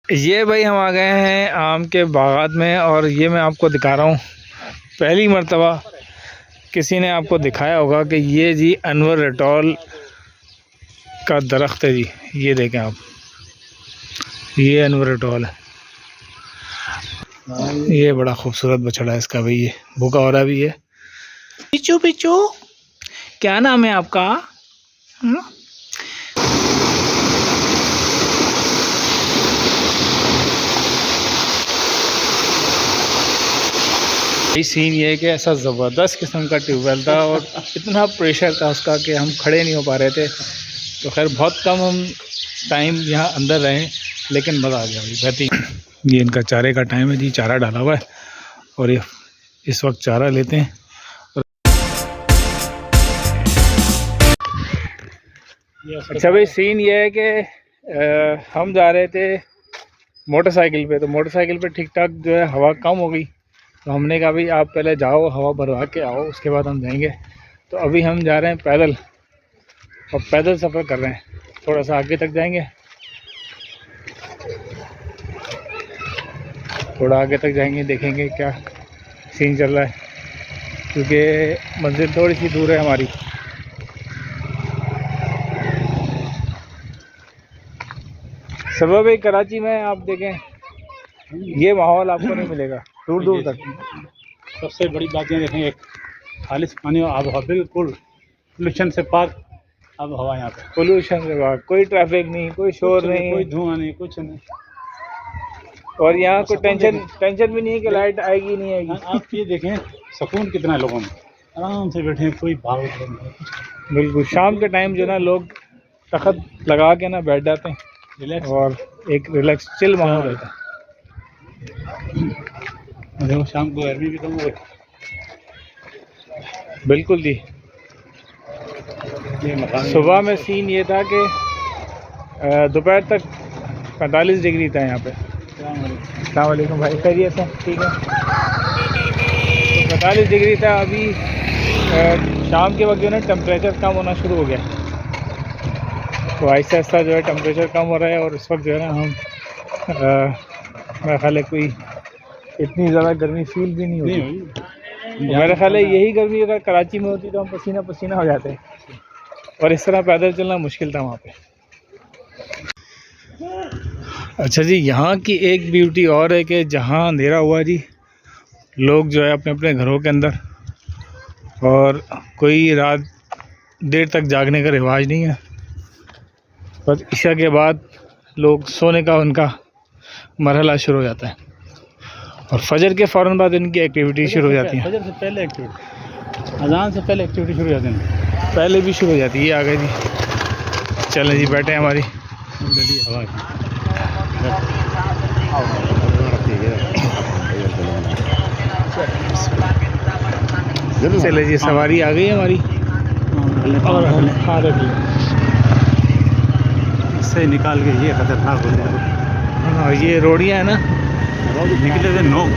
ये भाई हम आ गए हैं आम के बागात में और ये मैं आपको दिखा रहा हूँ। पहली मर्तबा किसी ने आपको दिखाया होगा कि ये जी अनवर रटौल का दरख्त है जी। ये देखें आप, ये अनवर रटौल है। ये बड़ा खूबसूरत बछड़ा है इसका भाई। ये भूखा हो रहा भी है। पिचू पिचू, क्या नाम है आपका? सीन ये है कि ऐसा ज़बरदस्त किस्म का ट्यूबवेल था और इतना प्रेशर था उसका कि हम खड़े नहीं हो पा रहे थे। तो खैर बहुत कम हम टाइम यहाँ अंदर रहे, लेकिन मज़ा आ गया भाई, बेहतरीन। ये इनका चारे का टाइम है जी, चारा डाला हुआ है और ये इस वक्त चारा लेते हैं। अच्छा भाई, सीन ये है कि हम जा रहे थे मोटरसाइकिल पे, तो मोटरसाइकिल पे ठीक ठाक जो है हवा कम हो गई, तो हमने कहा भाई आप पहले जाओ हवा भरवा के आओ, उसके बाद हम जाएंगे। तो अभी हम जा रहे हैं पैदल और पैदल सफ़र कर रहे हैं। थोड़ा सा आगे तक जाएंगे, थोड़ा आगे तक जाएंगे, देखेंगे क्या सीन चल रहा है, क्योंकि मंजिल थोड़ी सी दूर है हमारी। सबब भाई कराची में आप देखें ये माहौल आपको नहीं मिलेगा दूर दूर तक। सबसे बड़ी बात ये देखें, एक खालिश पानी और आब हवा, बिल्कुल पोल्यूशन से पाक आब हवा। यहाँ पे पोल्यूशन से पाक, कोई ट्रैफिक नहीं, कोई शोर नहीं, कोई धुआं नहीं, कुछ नहीं। और यहाँ कोई टेंशन भी नहीं है कि लाइट आएगी नहीं आएगी। आप ये देखें सुकून कितना है, लोगों में आराम से बैठे, कोई भाग नहीं। बिल्कुल शाम के टाइम जो ना लोग तख्त लगा के ना बैठ जाते हैं, रिलैक्स, और एक रिलैक्स चिल माहौल रहता है। देखो शाम को गर्मी भी कम हो गई। बिल्कुल जी। सुबह में सीन ये था कि दोपहर तक 45 डिग्री था यहाँ पे। अस्सलाम वालेकुम भाई, खैरियत से? ठीक है। तो 45 डिग्री था। अभी शाम के वक्त जो है टेम्परेचर कम होना शुरू हो गया, तो आहिस्ता आहिस्ता जो है टेम्परेचर कम हो रहा है। और इस वक्त जो है ना हम मेरा ख्याल है कोई इतनी ज़्यादा गर्मी फील भी नहीं होती। मेरा ख्याल है यही गर्मी अगर कराची में होती तो हम पसीना पसीना हो जाते, और इस तरह पैदल चलना मुश्किल था वहाँ पे। अच्छा जी, यहाँ की एक ब्यूटी और है कि जहाँ अंधेरा हुआ जी, लोग जो है अपने अपने घरों के अंदर, और कोई रात देर तक जागने का रिवाज नहीं है। बस इशा के बाद लोग सोने का उनका मरहला शुरू हो जाता है, और फजर के फ़ौरन बाद इनकी एक्टिविटी शुरू हो जाती है। फजर से पहले एक्टिविटी, अज़ान से पहले एक्टिविटी शुरू हो जाती है, पहले भी शुरू हो जाती है। ये आ गए जी, चलें जी, बैठे हैं हमारी हवा। चले जी, सवारी आ गई हमारी। और हाँ रख लिया, इससे निकाल के ये खतरनाक हो जाए। हाँ ये रोड़ियाँ है ना, निकले थे नोक।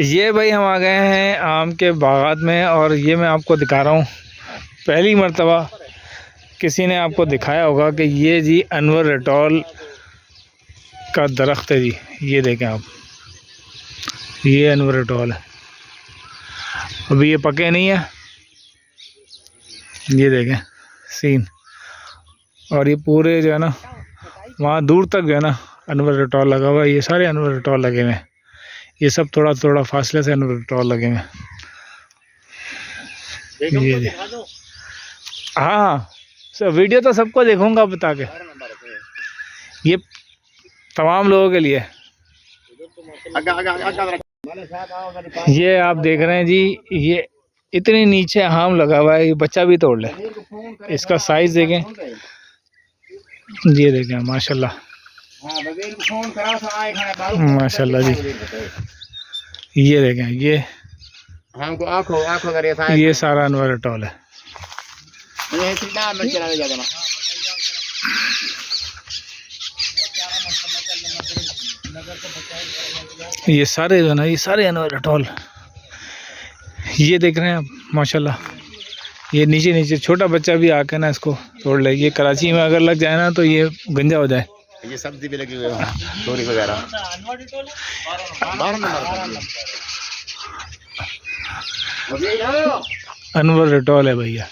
ये भाई हम आ गए हैं आम के बागात में और ये मैं आपको दिखा रहा हूँ। पहली मर्तबा किसी ने आपको दिखाया होगा कि ये जी अनवर रटौल का दरख्त है जी। ये देखें आप, ये अनवर रटौल है। अभी ये पके नहीं है, ये देखें सीन। और ये पूरे जो है ना वहाँ दूर तक जो है ना अनवर रटौल लगा हुआ है। ये सारे अनवर रटौल लगे हुए हैं, ये सब थोड़ा थोड़ा फासले से अनवर रटौल लगे हुए हैं। ये हाँ, वीडियो तो सबको देखूंगा बता के, ये तमाम लोगों के लिए। ये आप देख रहे हैं जी, ये इतने नीचे आम लगा हुआ है, ये बच्चा भी तोड़ ले। इसका साइज देखें, ये देखें, माशाल्लाह माशाल्लाह जी। ये देखें, ये सारा अनवर रटौल है। ये सारे जो ना, ये सारे अनवर रटौल, ये देख रहे हैं आप माशाल्लाह। ये नीचे नीचे छोटा बच्चा भी आके ना इसको तोड़ ले। ये कराची में अगर लग जाए ना तो ये गंजा हो जाए। ये सब्जी भी लगी हुई है, तोरी वगैरह। अनवर रटोल है भैया।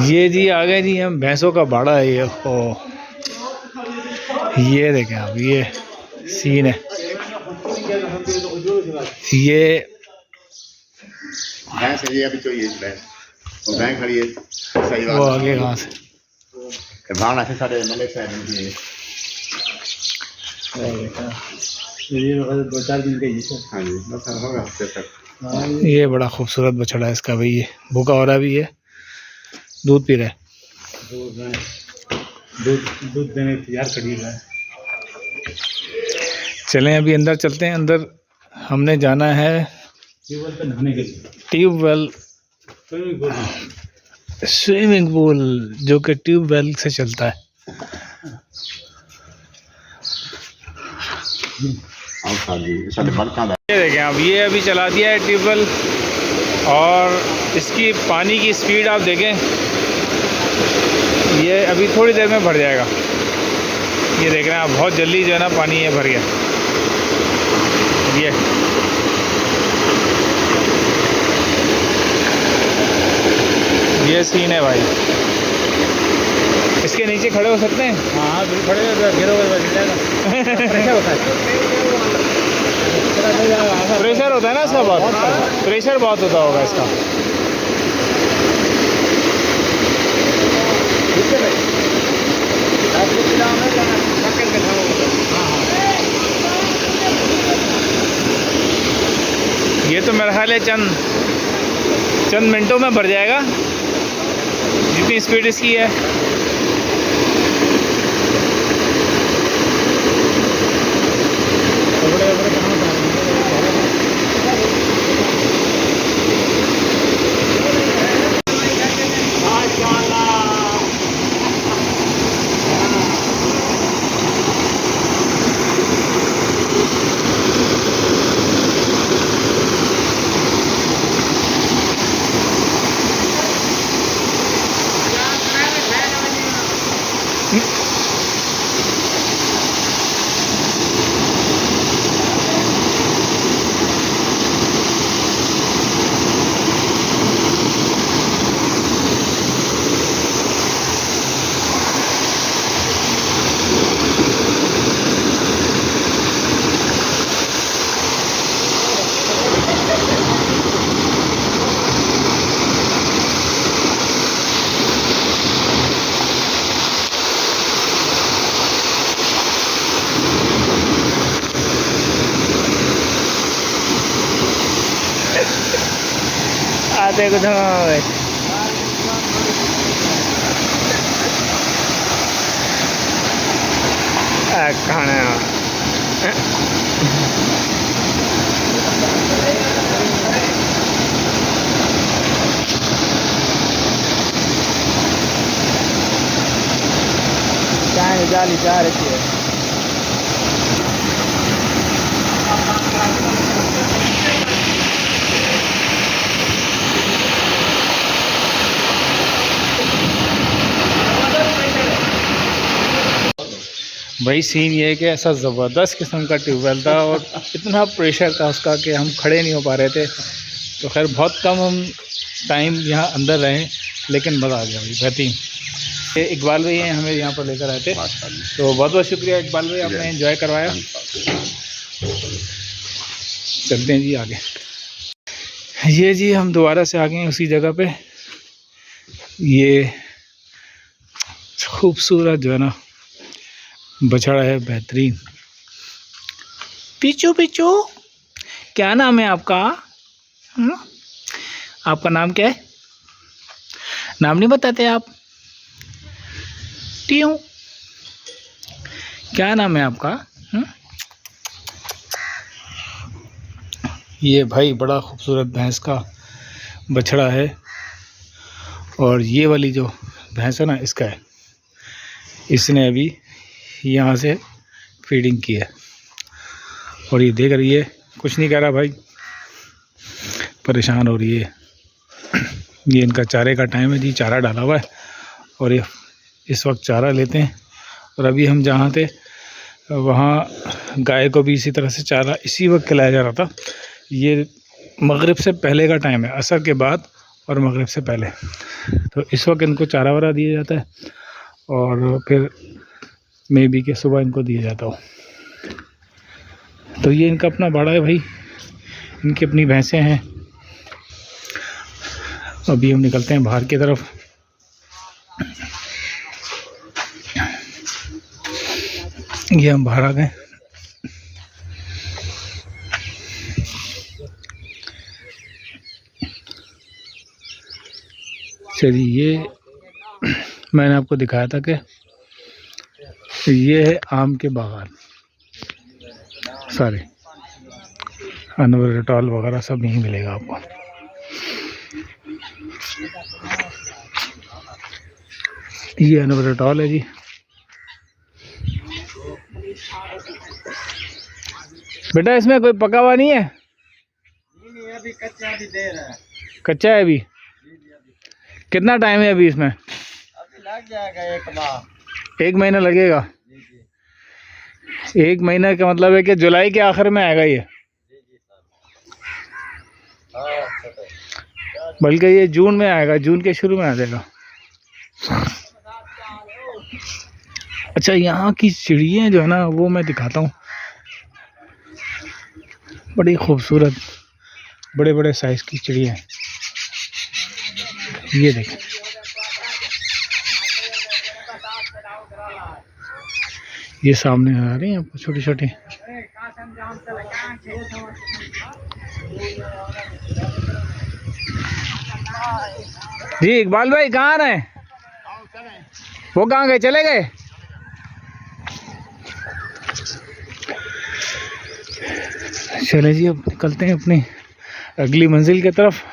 ये जी आ गए जी हम, भैंसों का बाड़ा है ये। ओ ये देखें आप, ये सीन है। ये भैंस है, ये अभी चाहिए भैंस, और भैंस खड़ी है सही वो आगे कहाँ से भावना से सारे मलिक साहब इनकी है। ये 2-4 दिन का ही है। हाँ जी, बस होगा हफ्ते तक। ये बड़ा खूबसूरत बछड़ा है इसका भाई। ये भूखा हो रहा भी है, दूध पी रहा है। दूध देने तैयार खड़ी है। चलें अभी अंदर चलते हैं। अंदर हमने जाना है ट्यूबवेल पे नहाने के लिए। ट्यूबवेल, स्विमिंग पूल जो कि ट्यूबवेल से चलता है। ये देखें आप, ये अभी चला दिया है ट्यूबवेल, और इसकी पानी की स्पीड आप देखें, ये अभी थोड़ी देर में भर जाएगा। ये देख रहे हैं आप, बहुत जल्दी जो है ना पानी ये भर गया। ये सीन है भाई। इसके नीचे खड़े हो सकते हैं? हाँ बिल्कुल खड़े प्रेशर होता है ना इसका, बहुत प्रेशर बहुत होता होगा इसका। ये तो मेरा ख्याल है चंद मिनटों में भर जाएगा, जितनी स्पीड इसकी है। आते कुछ खाना चाय जाली जा रही है। भाई सीन ये है कि ऐसा ज़बरदस्त किस्म का ट्यूबवेल था और इतना प्रेशर था उसका कि हम खड़े नहीं हो पा रहे थे। तो खैर बहुत कम हम टाइम यहाँ अंदर रहे, लेकिन मज़ा आ गया भाई, बेहतरीन। ये इकबाल भाई हैं, हमें यहाँ पर लेकर आए थे, तो बहुत बहुत शुक्रिया इकबाल भाई, आपने एंजॉय करवाया। चलते हैं जी आगे। ये जी हम दोबारा से आ गए हैं उसी जगह पे। ये खूबसूरत जो है ना बछड़ा है, बेहतरीन। पिचू पिचू, क्या नाम है आपका? आपका नाम क्या है? नाम नहीं बताते आप? टियों, क्या नाम है आपका? ये भाई बड़ा खूबसूरत भैंस का बछड़ा है, और ये वाली जो भैंस है ना इसका है। इसने अभी यहाँ से फीडिंग की है और ये देख रही है कुछ नहीं कह रहा भाई, परेशान हो रही है। ये इनका चारे का टाइम है जी, चारा डाला हुआ है और ये इस वक्त चारा लेते हैं। और अभी हम जहाँ थे वहाँ गाय को भी इसी तरह से चारा इसी वक्त खिलाया जा रहा था। ये मगरिब से पहले का टाइम है, असर के बाद और मगरिब से पहले। तो इस वक्त इनको चारा वारा दिया जाता है और फिर मे बी के सुबह इनको दिया जाता हो। तो ये इनका अपना बाड़ा है भाई, इनकी अपनी भैंसें हैं। अभी हम निकलते हैं बाहर की तरफ। ये हम बाहर आ गए। चलिए, ये मैंने आपको दिखाया था कि ये है आम के बागान सारे, अनवर टॉल वगैरह सब यहीं मिलेगा आपको। ये अनवर टॉल है जी। बेटा इसमें कोई पका हुआ नहीं है? नहीं, अभी कच्चा, अभी देर है। कच्चा है अभी? कितना टाइम है अभी इसमें? अभी लग जाएगा 1 माह। 1 महीना लगेगा? 1 महीने का मतलब है कि जुलाई के आखिर में आएगा ये? बल्कि ये जून में आएगा, जून के शुरू में आ जाएगा। अच्छा, यहाँ की चिड़ियाँ जो है ना वो मैं दिखाता हूँ, बड़ी खूबसूरत बड़े बड़े साइज़ की चिड़िया हैं। ये देखें, ये सामने आ रही हैं आपको छोटी छोटी। जी इकबाल भाई कहाँ रहे? वो कहाँ गए, चले गए? चले जी, अब निकलते हैं अपनी अगली मंजिल की तरफ।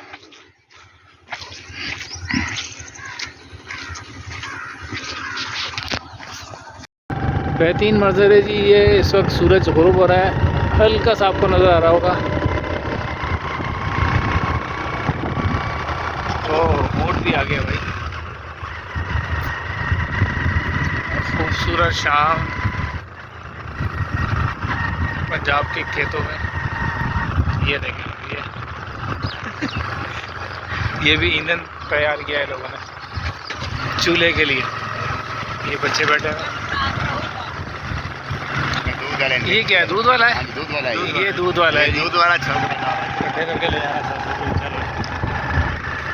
बेहतरीन मंजर है जी ये। इस वक्त सूरज गुरूब हो रहा है, हल्का सा आपको नज़र आ रहा होगा। ओह, ऊँट भी आ गया भाई। खूबसूरत शाम पंजाब के खेतों में। ये देखें, ये भी ईंधन तैयार किया है लोगों ने चूल्हे के लिए। ये बच्चे बैठे हैं। ये क्या है, दूध वाला है? दूध वाला है ये दूध वाला है, दूध वाला करके ले जाना।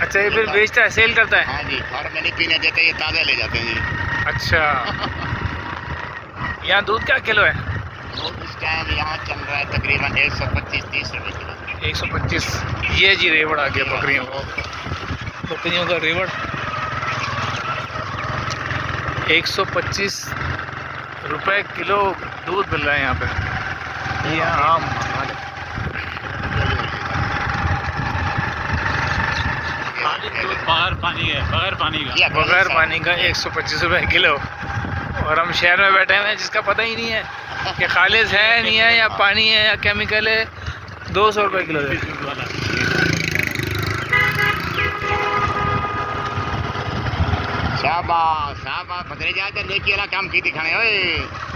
अच्छा, ये फिर बेचता है, सेल करता है? हाँ जी, और में नहीं पीने देते, ये ताज़ा ले जाते हैं जी। अच्छा, यहाँ दूध क्या किलो है? दूध इस टाइम यहाँ चल रहा है तकरीबन 125-30 रुपये किलो। 125। ये जी रेवड़ आ गया बकरियों का रेवड़। 125 रुपए किलो दूध मिल रहा है यहाँ पे। ये आम दूध बगैर पानी है, बगैर पानी का, बगैर पानी का 125 रुपए किलो। और हम शहर में बैठे हुए हैं जिसका पता ही नहीं है कि खालिस है नहीं है, या पानी है या केमिकल है। 200 रुपए किलो है। शाबाश शाबाश, भद्रे जाते लेके वाला काम की दिखाने ओए।